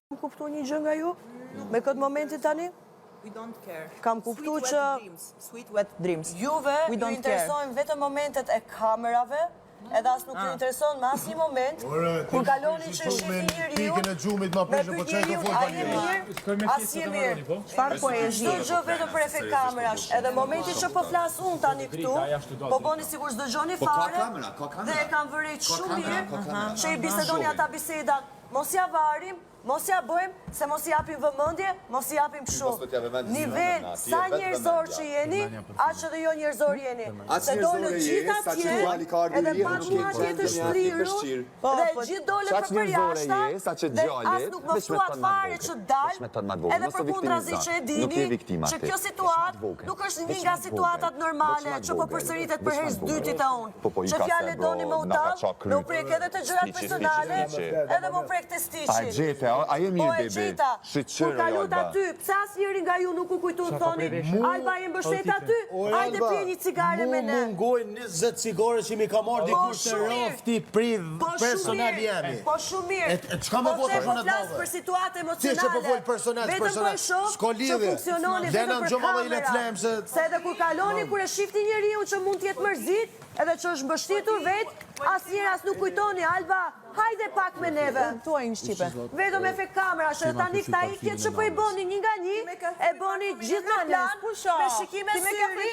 Kam kuptu një gjë nga ju? Me këtë momentit tani? We don't care. Kam kuptu që Sweet wet dreams. juve ju interesojnë vetëm momentet e kamerave, edhe as nuk ju intereson me asnjë moment kur kaloni që shihni njeriu pikën e gjumit ma me prishë po çaj të fol a je mirë, as je mirë. Çfarë poezi? Çdo gjë vetëm për efekt kamerash. Edhe momenti që po flas unë tani këtu, po bëni sikur s'dëgjoni fare. Dhe e kam vërej shumë mirë që i bisedoni ata bisedat. Mos ja varim, mos ja bëjmë, se mos i japim vëmendje, mos i japim kështu. Nivel sa njerëzor që jeni, aq edhe jo njerëzor jeni. Se dolën gjithë atje, edhe pak mua atje të shtriru, dhe gjithë dolën për përjashta, dhe as nuk më ftuat fare që dal, edhe për kundrazi që e dini, që kjo situatë nuk është një nga situatat normale, që po përsëritet për herë dytit e unë. Që fjalë doni më udall, më prek edhe të gjërat personale, edhe më prek të stiqin. A je mirë, bebe? Kur kalut aty, pse asnjëri nga ju nuk u kujtu të thoni Alba e mbështet aty, hajde pije një cigare me ne. Mu mungojnë 20 cigare që mi ka marrë dikur të rafti priv personal jemi. Po shumë mirë. Çka më po të Po flas për situatë emocionale. Ti që po fol personal, s'ka lidhje. Lena në gjoma dhe i let flem se... Se edhe kur kaloni, kur e shifti njeriu që mund t'jetë mërzit, edhe që është mbështetur vetë, asnjëherë as nuk kujtoni, Alba, hajde pak me neve. Tuaj në Shqipe. Vetëm efekt kamera, që tani këta ikjet që po i bëni një nga një, e bëni gjithë në plan, me shikime syri,